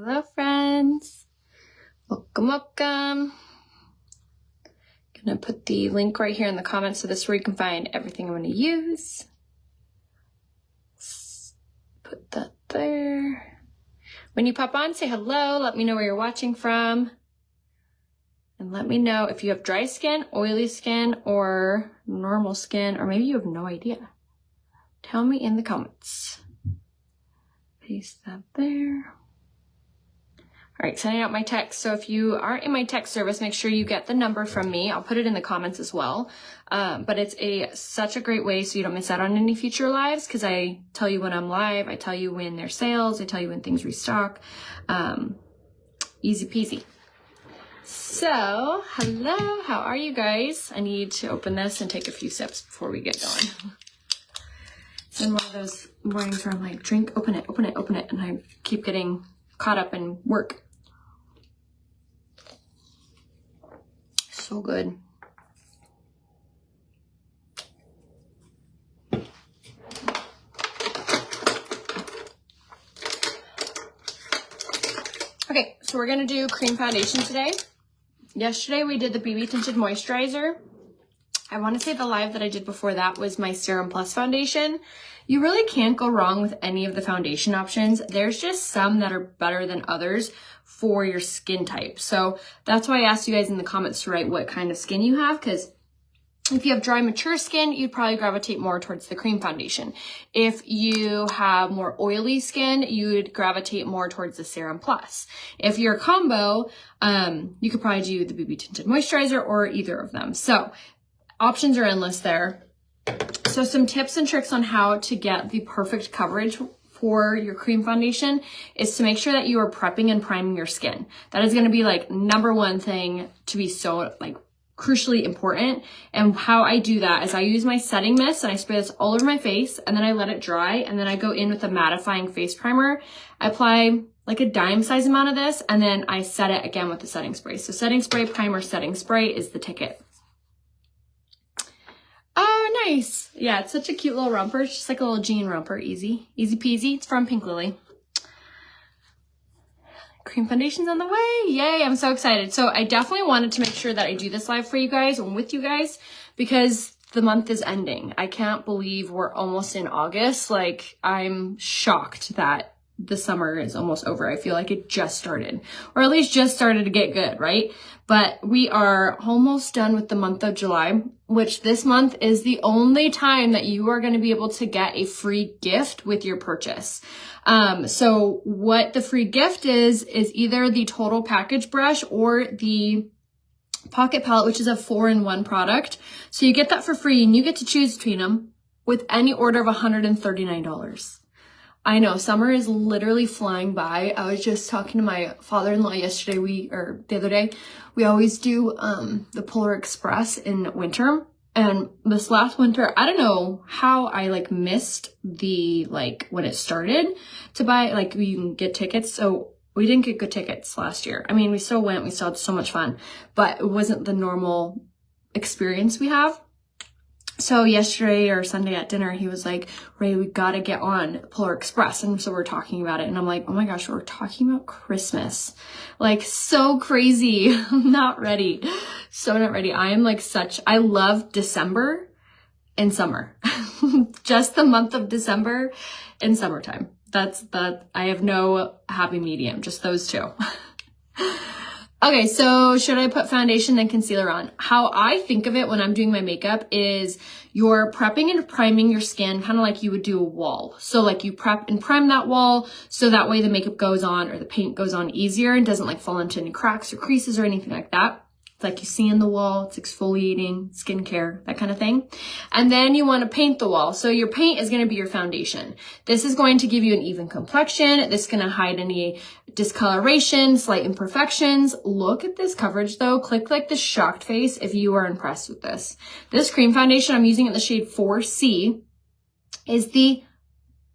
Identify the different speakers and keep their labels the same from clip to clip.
Speaker 1: Hello, friends. Welcome. Gonna put the link right here in the comments, so this is where you can find everything I'm gonna use. Put that there. When you pop on, say hello. Let me know where you're watching from. And let me know if you have dry skin, oily skin, or normal skin, or maybe you have no idea. Tell me in the comments. Paste that there. All right, sending out my text. So if you aren't in my text service, make sure you get the number from me. I'll put it in the comments as well. But it's such a great way so you don't miss out on any future lives, because I tell you when I'm live, I tell you when there's sales, I tell you when things restock. Easy peasy. So, hello, how are you guys? I need to open this and take a few sips before we get going. It's been one of those mornings where I'm like, drink, open it, and I keep getting caught up in work. So good. Okay, so we're gonna do cream foundation today. Yesterday we did the BB Tinted Moisturizer. I want to say the live that I did before that was my Serum Plus foundation. You really can't go wrong with any of the foundation options. There's just some that are better than others for your skin type. So that's why I asked you guys in the comments to write what kind of skin you have, because if you have dry, mature skin, you'd probably gravitate more towards the cream foundation. If you have more oily skin, you would gravitate more towards the Serum Plus. If you're a combo, you could probably do the BB Tinted Moisturizer or either of them. So options are endless there. So some tips and tricks on how to get the perfect coverage for your cream foundation is to make sure that you are prepping and priming your skin. That is going to be like number one thing to be so like crucially important. And how I do that is I use my setting mist and I spray this all over my face, and then I let it dry, and then I go in with a mattifying face primer. I apply like a dime size amount of this, and then I set it again with the setting spray. So setting spray, primer, setting spray is the ticket. Oh, nice. Yeah, it's such a cute little romper. It's just like a little jean romper. Easy peasy. It's from Pink Lily. Cream foundation's on the way. Yay, I'm so excited. So I definitely wanted to make sure that I do this live for you guys and with you guys, because the month is ending. I can't believe we're almost in August. Like, I'm shocked that the summer is almost over. I feel like it just started, or at least just started to get good, right? But we are almost done with the month of July, which this month is the only time that you are going to be able to get a free gift with your purchase. So what the free gift is either the total package brush or the pocket palette, which is a 4-in-1 product. So you get that for free, and you get to choose between them with any order of $139. I know, summer is literally flying by. I was just talking to my father-in-law the other day. We always do the Polar Express in winter. And this last winter, I don't know how I like missed the, like, when it started to buy, like, you can get tickets. So we didn't get good tickets last year. I mean, we still went, we still had so much fun, but it wasn't the normal experience we have. So yesterday or Sunday at dinner, he was like, Ray, we gotta get on Polar Express. And so we're talking about it. And I'm like, oh my gosh, we're talking about Christmas. Like, so crazy. I'm not ready. So not ready. I am like I love December and summer. Just the month of December and summertime. I have no happy medium, just those two. Okay, so should I put foundation then concealer on? How I think of it when I'm doing my makeup is you're prepping and priming your skin kind of like you would do a wall. So like you prep and prime that wall so that way the makeup goes on or the paint goes on easier and doesn't like fall into any cracks or creases or anything like that. It's like you see in the wall, it's exfoliating, skincare, that kind of thing. And then you want to paint the wall. So your paint is going to be your foundation. This is going to give you an even complexion. This is going to hide any discoloration, slight imperfections. Look at this coverage though. Click like the shocked face if you are impressed with this. This cream foundation I'm using in the shade 4C is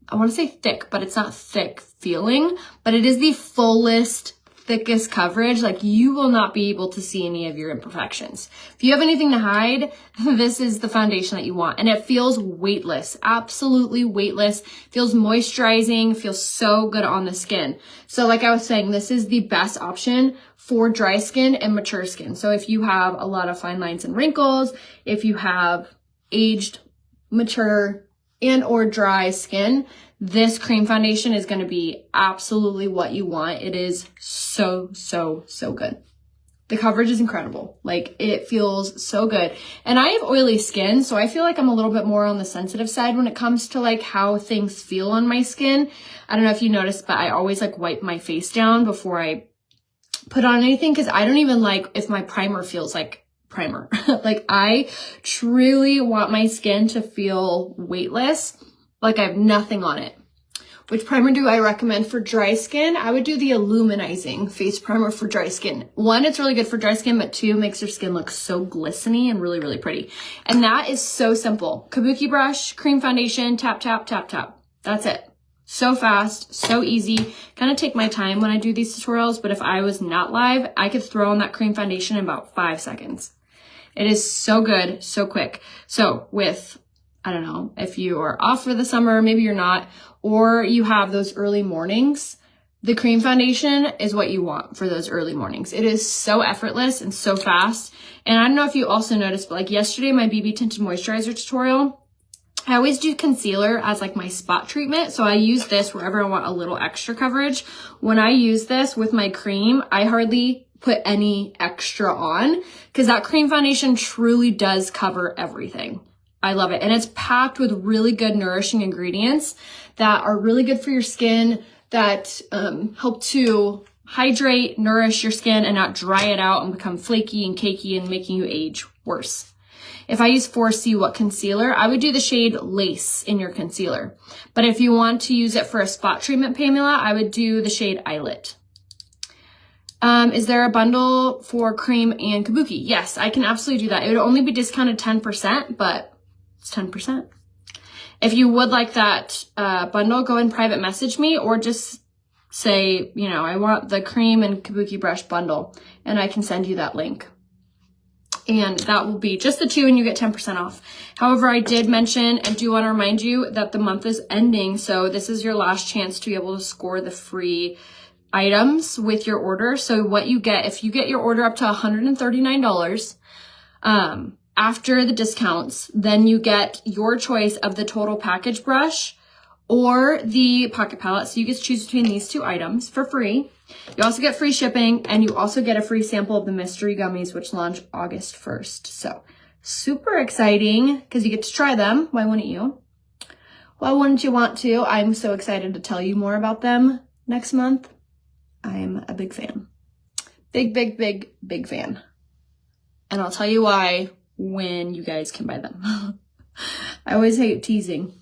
Speaker 1: I want to say thick, but it's not thick feeling, but it is the fullest thickest coverage, like you will not be able to see any of your imperfections. If you have anything to hide, this is the foundation that you want. And it feels weightless, absolutely weightless, feels moisturizing, feels so good on the skin. So like I was saying, this is the best option for dry skin and mature skin. So if you have a lot of fine lines and wrinkles, if you have aged, mature, and or dry skin, this cream foundation is going to be absolutely what you want. It is so, so, so good. The coverage is incredible. Like, it feels so good. And I have oily skin, so I feel like I'm a little bit more on the sensitive side when it comes to like how things feel on my skin. I don't know if you noticed, but I always like wipe my face down before I put on anything, because I don't even like if my primer feels like primer. Like, I truly want my skin to feel weightless, like I have nothing on it. Which primer do I recommend for dry skin? I would do the Illuminizing face primer for dry skin. One, it's really good for dry skin, but two, makes your skin look so glistening and really, really pretty. And that is so simple. Kabuki brush, cream foundation, tap, tap, tap, tap. That's it. So fast, so easy. Kind of take my time when I do these tutorials, but if I was not live, I could throw on that cream foundation in about 5 seconds. It is so good, so quick. So with, I don't know, if you are off for the summer, maybe you're not, or you have those early mornings, the cream foundation is what you want for those early mornings. It is so effortless and so fast. And I don't know if you also noticed, but like yesterday, my BB Tinted Moisturizer tutorial, I always do concealer as like my spot treatment. So I use this wherever I want a little extra coverage. When I use this with my cream, I hardly put any extra on because that cream foundation truly does cover everything. I love it. And it's packed with really good nourishing ingredients that are really good for your skin, that help to hydrate, nourish your skin and not dry it out and become flaky and cakey and making you age worse. If I use 4C What Concealer, I would do the shade Lace in your concealer. But if you want to use it for a spot treatment, Pamela, I would do the shade Eyelet. Is there a bundle for cream and kabuki? Yes, I can absolutely do that. It would only be discounted 10%, but it's 10%. If you would like that bundle, go and private message me or just say, you know, I want the cream and kabuki brush bundle and I can send you that link. And that will be just the two and you get 10% off. However, I did mention and do want to remind you that the month is ending. So this is your last chance to be able to score the free items with your order. So what you get, if you get your order up to $139, after the discounts, then you get your choice of the total package brush or the pocket palette. So you get to choose between these two items for free. You also get free shipping and you also get a free sample of the mystery gummies, which launch August 1st. So super exciting because you get to try them. Why wouldn't you? Why wouldn't you want to? I'm so excited to tell you more about them next month. I'm a big fan. Big, big, big, big fan. And I'll tell you why when you guys can buy them. I always hate teasing.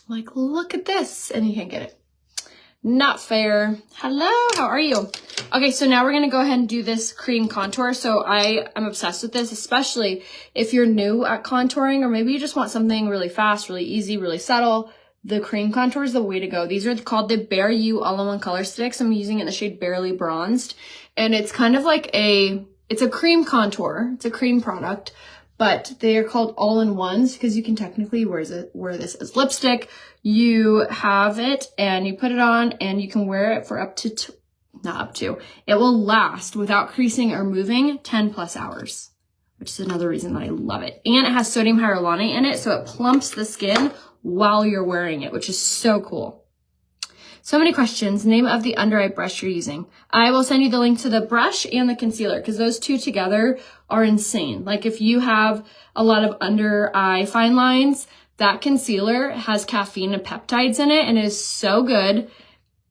Speaker 1: Like, look at this, and you can't get it. Not fair. Hello, how are you? Okay, so now we're gonna go ahead and do this cream contour. So I am obsessed with this, especially if you're new at contouring, or maybe you just want something really fast, really easy, really subtle. The cream contour is the way to go. These are called the Bare You All-in-One Color Sticks. I'm using it in the shade Barely Bronzed. And it's kind of like it's a cream contour. It's a cream product, but they are called all-in-ones because you can technically wear this as lipstick. You have it and you put it on and you can wear it for it will last without creasing or moving 10+ hours, which is another reason that I love it. And it has sodium hyaluronate in it, so it plumps the skin while you're wearing it, which is so cool. So many questions. Name of the under eye brush you're using. I will send you the link to the brush and the concealer because those two together are insane. Like if you have a lot of under eye fine lines, that concealer has caffeine and peptides in it and it is so good.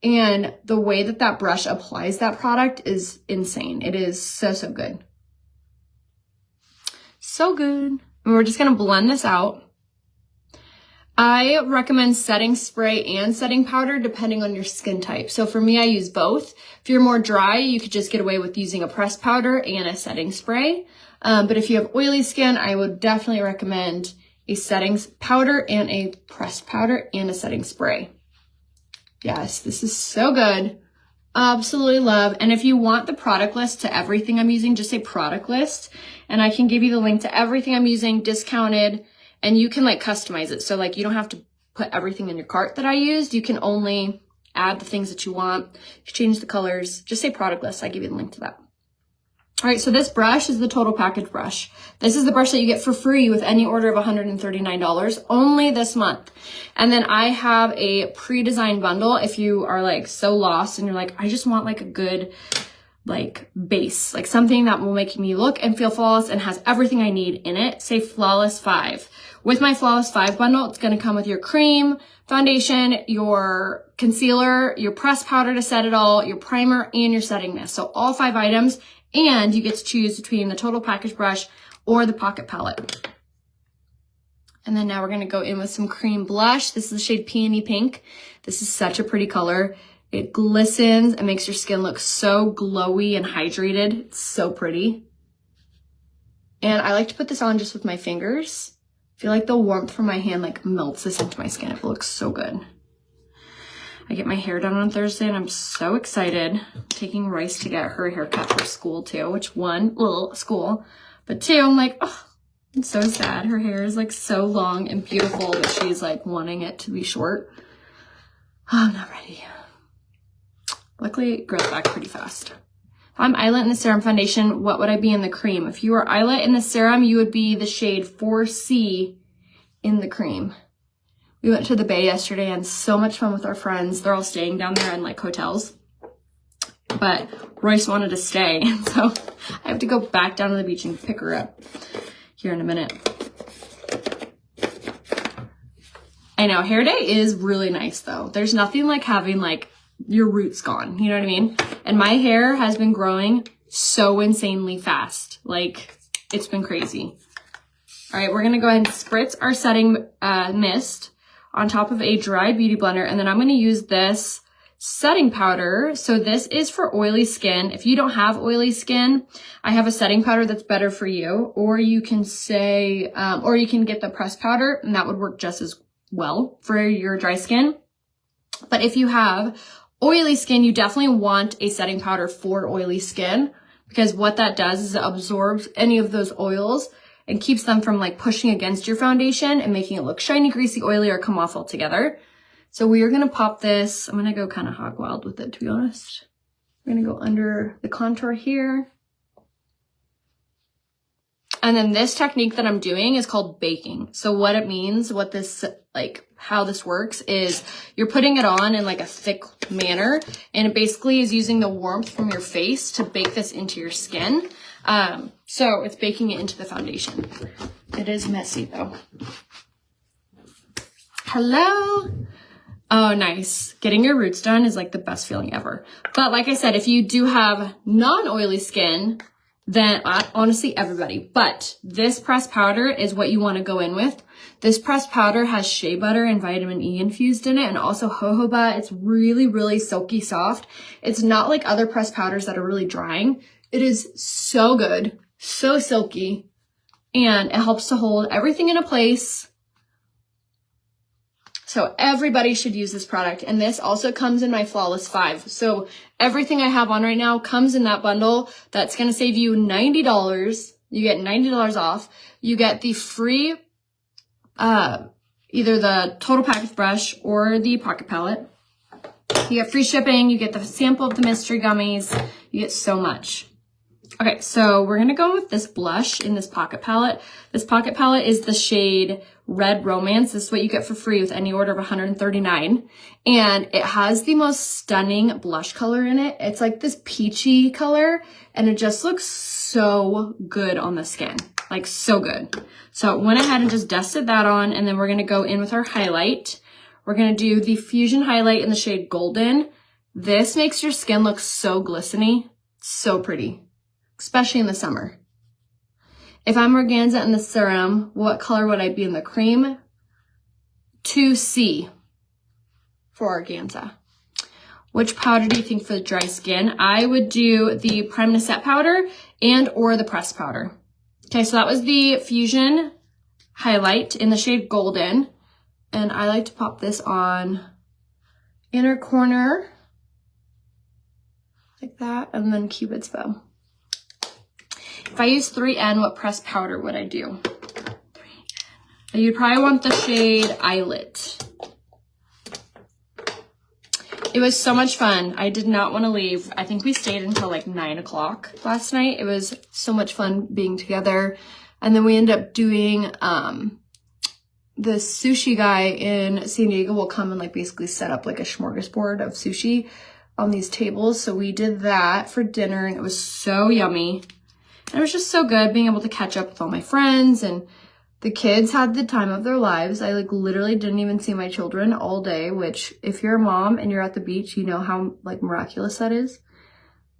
Speaker 1: And the way that that brush applies that product is insane. It is so, so good. So good. And we're just going to blend this out. I recommend setting spray and setting powder depending on your skin type. So for me, I use both. If you're more dry, you could just get away with using a pressed powder and a setting spray. But if you have oily skin, I would definitely recommend a setting powder and a pressed powder and a setting spray. Yes, this is so good. absolutely love. And if you want the product list to everything I'm using, just say product list, and I can give you the link to everything I'm using discounted, and you can like customize it. So like you don't have to put everything in your cart that I used. You can only add the things that you want. You change the colors. Just say product list. I give you the link to that. All right, so this brush is the total package brush. This is the brush that you get for free with any order of $139 only this month. And then I have a pre-designed bundle if you are like so lost and you're like, I just want like a good like base, like something that will make me look and feel flawless and has everything I need in it. Say Flawless 5. With my Flawless 5 bundle, it's going to come with your cream, foundation, your concealer, your pressed powder to set it all, your primer, and your setting mist. So all 5 items. And you get to choose between the total package brush or the pocket palette. And then now we're going to go in with some cream blush. This is the shade Peony Pink. This is such a pretty color. It glistens and makes your skin look so glowy and hydrated. It's so pretty. And I like to put this on just with my fingers. I feel like the warmth from my hand like melts this into my skin. It looks so good. I get my hair done on Thursday and I'm so excited. I'm taking Rice to get her haircut for school too, which one, well, school, but 2, I'm like, oh, I'm so sad. Her hair is like so long and beautiful, but she's like wanting it to be short. Oh, I'm not ready. Luckily, it grows back pretty fast. If I'm Islet in the Serum Foundation, what would I be in the cream? If you were Islet in the Serum, you would be the shade 4C in the cream. We went to the Bay yesterday and so much fun with our friends. They're all staying down there in like hotels. But Royce wanted to stay. So I have to go back down to the beach and pick her up here in a minute. I know hair day is really nice though. There's nothing like having like your roots gone. You know what I mean? And my hair has been growing so insanely fast. Like it's been crazy. All right, we're going to go ahead and spritz our setting mist on top of a dry beauty blender. And then I'm going to use this setting powder. So this is for oily skin. If you don't have oily skin, I have a setting powder that's better for you. Or you can say, or you can get the pressed powder and that would work just as well for your dry skin. But if you have oily skin, you definitely want a setting powder for oily skin because what that does is it absorbs any of those oils and keeps them from like pushing against your foundation and making it look shiny, greasy, oily, or come off altogether. So we are going to pop this. I'm going to go kind of hog wild with it, to be honest. We're going to go under the contour here. And then this technique that I'm doing is called baking. So what it means, what this, like how this works is you're putting it on in like a thick manner. And it basically is using the warmth from your face to bake this into your skin. So it's baking it into the foundation. It is messy though. Hello. Oh, nice. Getting your roots done is like the best feeling ever. But like I said, if you do have non-oily skin, then honestly everybody, but this pressed powder is what you want to go in with. This pressed powder has shea butter and vitamin E infused in it and also jojoba. It's really, really silky soft. It's not like other pressed powders that are really drying. It is so good, so silky, and it helps to hold everything in a place. So everybody should use this product. And this also comes in my Flawless 5. So everything I have on right now comes in that bundle. That's going to save you $90. You get $90 off. You get the free, either the total package brush or the pocket palette. You get free shipping. You get the sample of the mystery gummies. You get so much. Okay, so we're going to go with this blush in this pocket palette. This pocket palette is the shade Red Romance. This is what you get for free with any order of $139. And it has the most stunning blush color in it. It's like this peachy color, and it just looks so good on the skin. Like, so good. So went ahead and just dusted that on, and then we're going to go in with our highlight. We're going to do the Fusion Highlight in the shade Golden. This makes your skin look so glistening. So pretty. Especially in the summer. If I'm organza in the serum, what color would I be in the cream? 2C for organza. Which powder do you think for the dry skin? I would do the Prime to Set powder and or the pressed powder. Okay, so that was the Fusion Highlight in the shade Golden. And I like to pop this on inner corner like that, and then Cupid's bow. If I use 3N, what pressed powder would I do? 3N. You'd probably want the shade Eyelet. It was so much fun. I did not want to leave. I think we stayed until like 9 o'clock last night. It was so much fun being together. And then we ended up doing, the sushi guy in San Diego will come and like basically set up like a smorgasbord of sushi on these tables. So we did that for dinner and it was so yummy. And it was just so good being able to catch up with all my friends, and the kids had the time of their lives. I like literally didn't even see my children all day, which if you're a mom and you're at the beach, you know how like miraculous that is.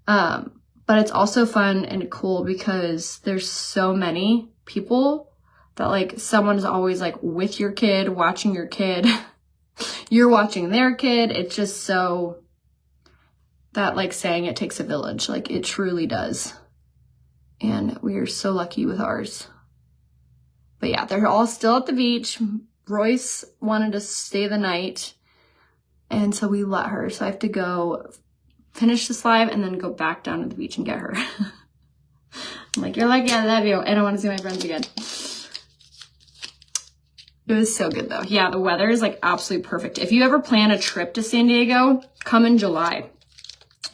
Speaker 1: But it's also fun and cool because there's so many people that like someone's always like with your kid, watching your kid. You're watching their kid. It's just so, that like saying it takes a village, like it truly does. And we are so lucky with ours. But yeah, they're all still at the beach. Royce wanted to stay the night, and so we let her. So I have to go finish this live and then go back down to the beach and get her. I'm like, you're lucky I love you. I don't want to see my friends again. It was so good though. Yeah, the weather is like absolutely perfect. If you ever plan a trip to San Diego, come in July.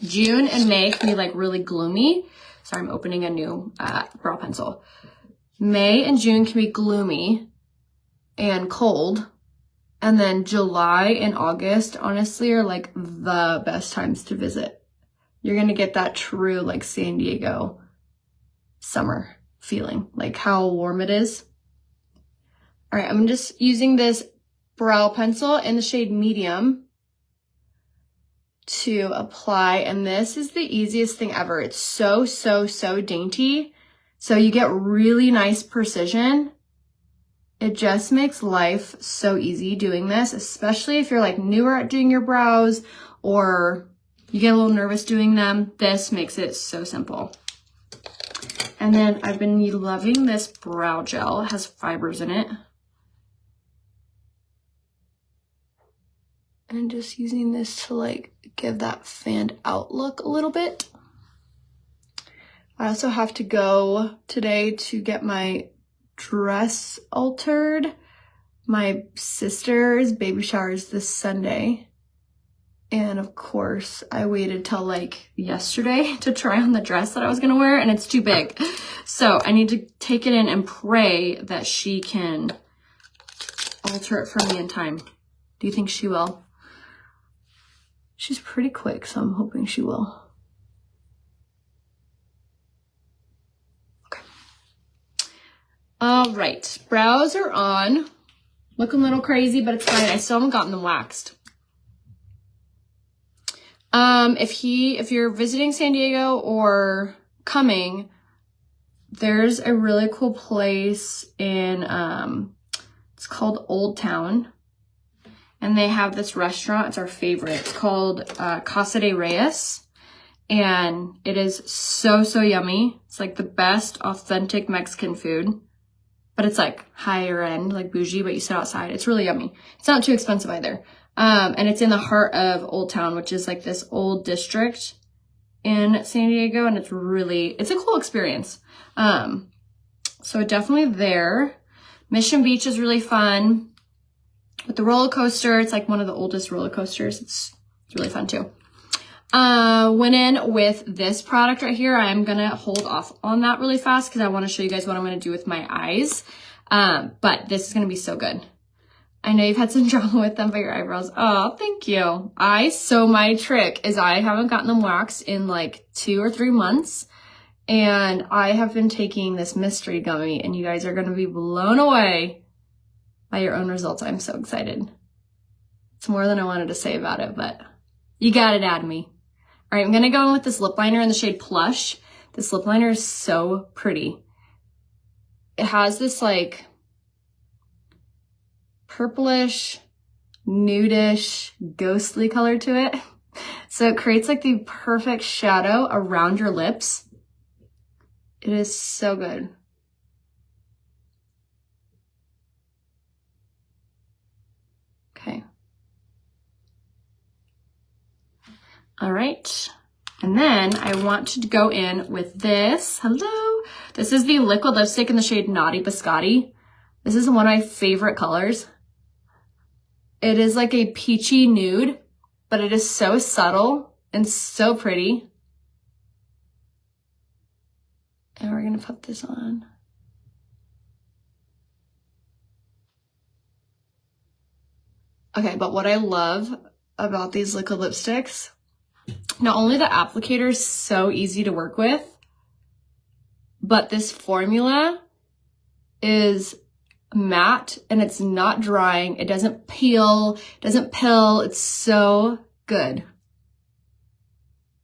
Speaker 1: June and May can be like really gloomy. Sorry, I'm opening a new brow pencil. May and June can be gloomy and cold. And then July and August, honestly, are like the best times to visit. You're going to get that true like San Diego summer feeling, like how warm it is. All right, I'm just using this brow pencil in the shade medium to apply, and this is the easiest thing ever. It's so dainty. So you get really nice precision. It just makes life so easy doing this, especially if you're like newer at doing your brows or you get a little nervous doing them. This makes it so simple. And then I've been loving this brow gel. It has fibers in it. And just using this to like give that fanned out look a little bit. I also have to go today to get my dress altered. My sister's baby shower is this Sunday. And of course, I waited till like yesterday to try on the dress that I was gonna wear, and it's too big. So I need to take it in and pray that she can alter it for me in time. Do you think she will? She's pretty quick, so I'm hoping she will. Okay. All right, brows are on. Looking a little crazy, but it's fine. I still haven't gotten them waxed. If you're visiting San Diego or coming, there's a really cool place in, it's called Old Town. And they have this restaurant. It's our favorite. It's called Casa de Reyes. And it is so yummy. It's like the best authentic Mexican food. But it's like higher end, like bougie, but you sit outside. It's really yummy. It's not too expensive either. And it's in the heart of Old Town, which is like this old district in San Diego. And it's a cool experience. So definitely there. Mission Beach is really fun. With the roller coaster, it's like one of the oldest roller coasters. It's really fun too. Went in with this product right here. I'm going to hold off on that really fast because I want to show you guys what I'm going to do with my eyes. But this is going to be so good. I know you've had some drama with them, but your eyebrows. Oh, thank you. So my trick is I haven't gotten them waxed in like 2 or 3 months. And I have been taking this mystery gummy, and you guys are going to be blown away by your own results. I'm so excited. It's more than I wanted to say about it, but you got it out of me. All right, I'm going to go in with this lip liner in the shade Plush. This lip liner is so pretty. It has this like purplish, nudish, ghostly color to it. So it creates like the perfect shadow around your lips. It is so good. Okay. All right. And then I want to go in with this. Hello. This is the liquid lipstick in the shade Naughty Biscotti. This is one of my favorite colors. It is like a peachy nude, but it is so subtle and so pretty. And we're gonna put this on. Okay, but what I love about these liquid lipsticks, not only the applicator is so easy to work with, but this formula is matte and it's not drying. It doesn't peel, doesn't pill. It's so good.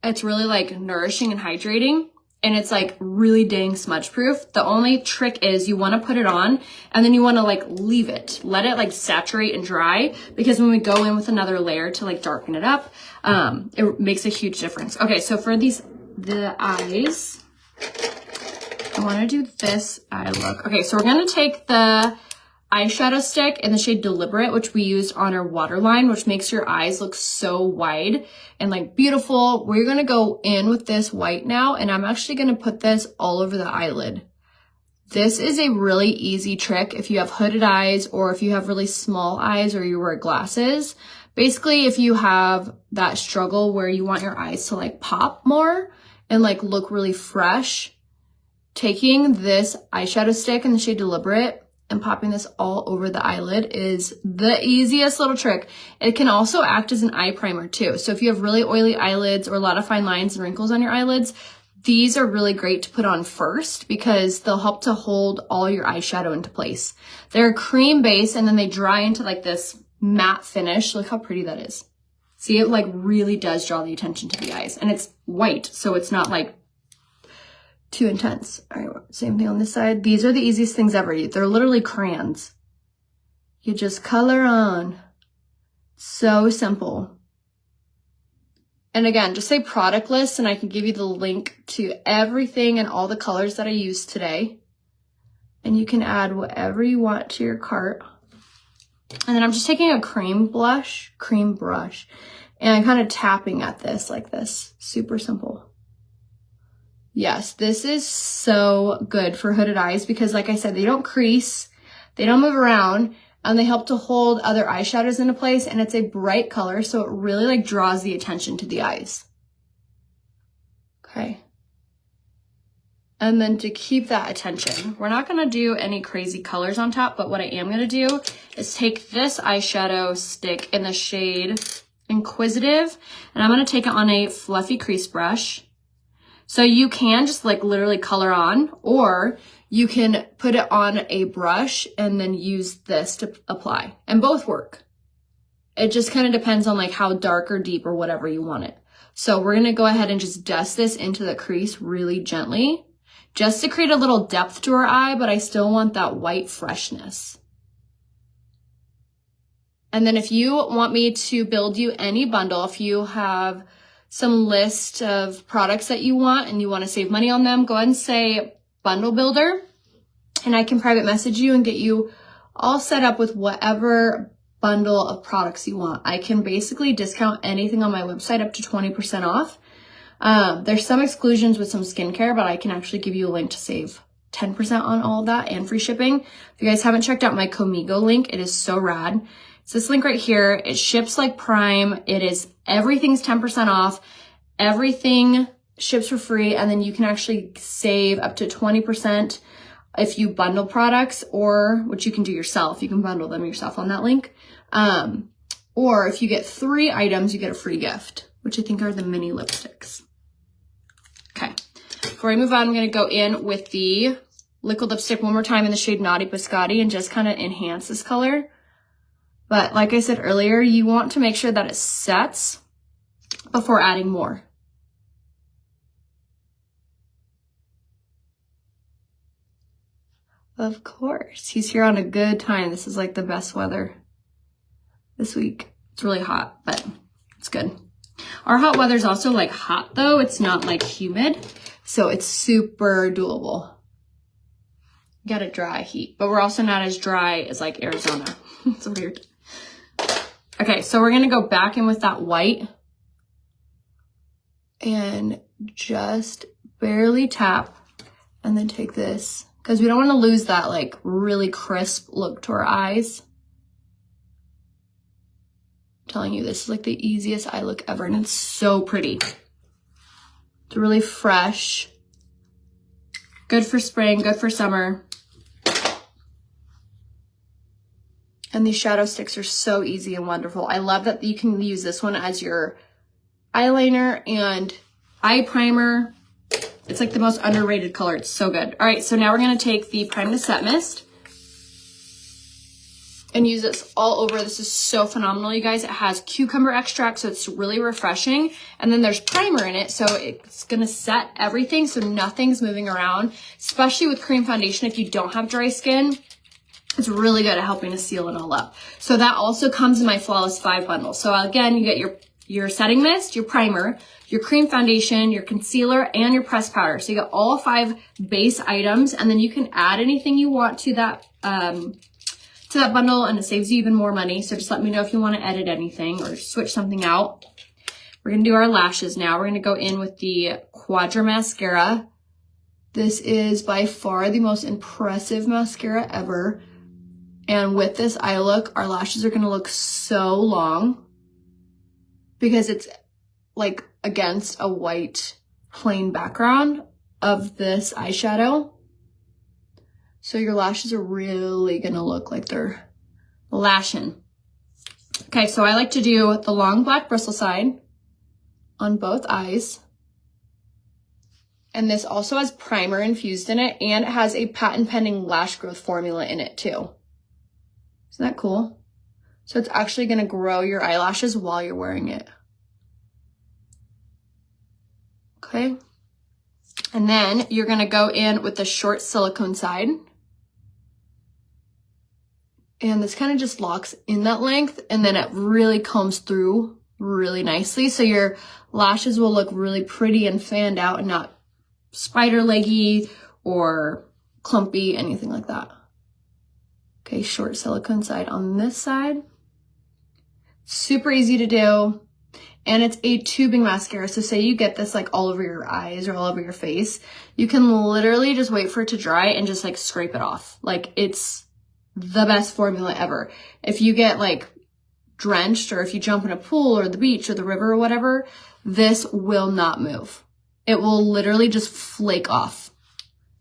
Speaker 1: It's really like nourishing and hydrating, and it's like really dang smudge proof. The only trick is you want to put it on and then you want to like leave it, let it like saturate and dry, because when we go in with another layer to like darken it up, it makes a huge difference. Okay, so for the eyes, I want to do this eye look. Okay, so we're going to take the eyeshadow stick in the shade Deliberate, which we used on our waterline, which makes your eyes look so wide and like beautiful. We're going to go in with this white now, and I'm actually going to put this all over the eyelid. This is a really easy trick if you have hooded eyes or if you have really small eyes or you wear glasses. Basically, if you have that struggle where you want your eyes to like pop more and like look really fresh, taking this eyeshadow stick in the shade Deliberate and popping this all over the eyelid is the easiest little trick. It can also act as an eye primer too. So if you have really oily eyelids or a lot of fine lines and wrinkles on your eyelids, these are really great to put on first because they'll help to hold all your eyeshadow into place. They're cream base and then they dry into like this matte finish. Look how pretty that is. See, it like really does draw the attention to the eyes, and it's white, so it's not like too intense. All right, same thing on this side. These are the easiest things ever. They're literally crayons. You just color on. So simple. And again, just say product list and I can give you the link to everything and all the colors that I used today. And you can add whatever you want to your cart. And then I'm just taking a cream brush, and I'm kind of tapping at this like this. Super simple. Yes, this is so good for hooded eyes because like I said, they don't crease, they don't move around, and they help to hold other eyeshadows into place, and it's a bright color, so it really like draws the attention to the eyes. Okay. And then to keep that attention, we're not gonna do any crazy colors on top, but what I am gonna do is take this eyeshadow stick in the shade Inquisitive, and I'm gonna take it on a fluffy crease brush. So you can just like literally color on, or you can put it on a brush and then use this to apply, and both work. It just kind of depends on like how dark or deep or whatever you want it. So we're gonna go ahead and just dust this into the crease really gently, just to create a little depth to our eye, but I still want that white freshness. And then if you want me to build you any bundle, if you have some list of products that you want and you want to save money on them, go ahead and say bundle builder, and I can private message you and get you all set up with whatever bundle of products you want. I can basically discount anything on my website up to 20% off. There's some exclusions with some skincare, but I can actually give you a link to save 10% on all of that and free shipping. If you guys haven't checked out my Comigo link, it is so rad. It's this link right here. It ships like Prime. Everything's 10% off. Everything ships for free. And then you can actually save up to 20% if you bundle products, or which you can do yourself. You can bundle them yourself on that link. Or if you get 3 items, you get a free gift, which I think are the mini lipsticks. Okay. Before I move on, I'm going to go in with the liquid lipstick one more time in the shade Naughty Biscotti and just kind of enhance this color. But like I said earlier, you want to make sure that it sets before adding more. Of course, he's here on a good time. This is like the best weather this week. It's really hot, but it's good. Our hot weather is also like hot though. It's not like humid, so it's super doable. Got a dry heat, but we're also not as dry as like Arizona. It's weird. Okay, so we're gonna go back in with that white and just barely tap, and then take this, because we don't want to lose that like really crisp look to our eyes. I'm telling you, this is like the easiest eye look ever, and it's so pretty. It's really fresh, good for spring, good for summer. And these shadow sticks are so easy and wonderful. I love that you can use this one as your eyeliner and eye primer. It's like the most underrated color. It's so good. All right, so now we're gonna take the Prime to Set Mist and use this all over. This is so phenomenal, you guys. It has cucumber extract, so it's really refreshing. And then there's primer in it, so it's gonna set everything so nothing's moving around, especially with cream foundation. If you don't have dry skin, it's really good at helping to seal it all up. So that also comes in my Flawless 5 bundle. So again, you get your setting mist, your primer, your cream foundation, your concealer, and your pressed powder. So you get all 5 base items, and then you can add anything you want to that bundle, and it saves you even more money. So just let me know if you want to edit anything or switch something out. We're gonna do our lashes now. We're gonna go in with the Quadra Mascara. This is by far the most impressive mascara ever. And with this eye look, our lashes are gonna look so long because it's like against a white plain background of this eyeshadow. So your lashes are really gonna look like they're lashing. Okay, so I like to do the long black bristle side on both eyes. And this also has primer infused in it, and it has a patent pending lash growth formula in it too. Isn't that cool? So it's actually gonna grow your eyelashes while you're wearing it. Okay. And then you're gonna go in with the short silicone side. And this kind of just locks in that length, and then it really combs through really nicely. So your lashes will look really pretty and fanned out and not spider leggy or clumpy, anything like that. Okay, short silicone side on this side. Super easy to do. And it's a tubing mascara. So say you get this like all over your eyes or all over your face, you can literally just wait for it to dry and just like scrape it off. Like, it's the best formula ever. If you get like drenched, or if you jump in a pool or the beach or the river or whatever, this will not move. It will literally just flake off.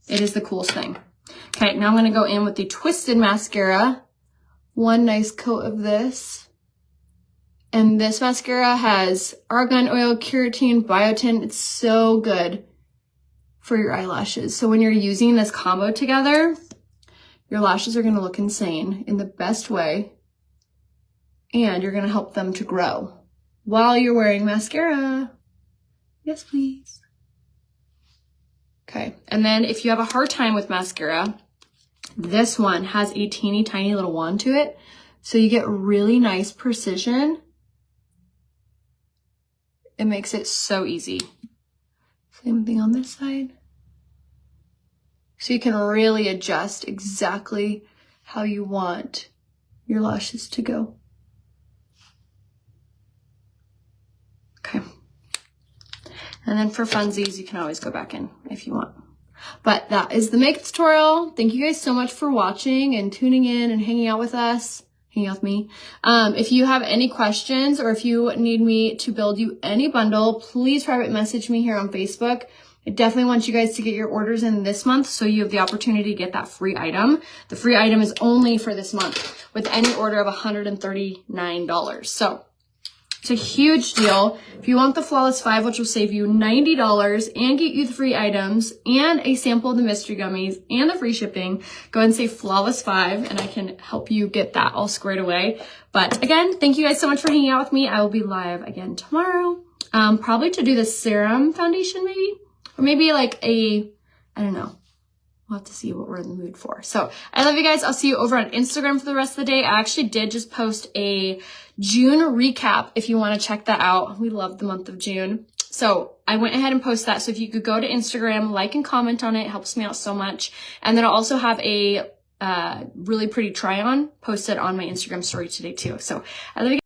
Speaker 1: It is the coolest thing. Okay, now I'm gonna go in with the Twisted Mascara. One nice coat of this. And this mascara has argan oil, keratin, biotin. It's so good for your eyelashes. So when you're using this combo together, your lashes are gonna look insane in the best way. And you're gonna help them to grow while you're wearing mascara. Yes, please. Okay, and then if you have a hard time with mascara, this one has a teeny tiny little wand to it. So you get really nice precision. It makes it so easy. Same thing on this side. So you can really adjust exactly how you want your lashes to go. Okay. And then for funsies, you can always go back in if you want. But that is the makeup tutorial. Thank you guys so much for watching and tuning in and hanging out with us. Hanging out with me. If you have any questions, or if you need me to build you any bundle, please private message me here on Facebook. I definitely want you guys to get your orders in this month so you have the opportunity to get that free item. The free item is only for this month with any order of $139. So it's a huge deal. If you want the Flawless 5, which will save you $90 and get you the free items and a sample of the mystery gummies and the free shipping, go ahead and say Flawless 5 and I can help you get that all squared away. But again, thank you guys so much for hanging out with me. I will be live again tomorrow. Probably to do the serum foundation maybe, or maybe like I don't know. We'll have to see what we're in the mood for. So I love you guys. I'll see you over on Instagram for the rest of the day. I actually did just post a June recap if you want to check that out. We love the month of June. So I went ahead and posted that. So if you could go to Instagram, like and comment on it, it helps me out so much. And then I'll also have a really pretty try on posted on my Instagram story today too. So I love you guys.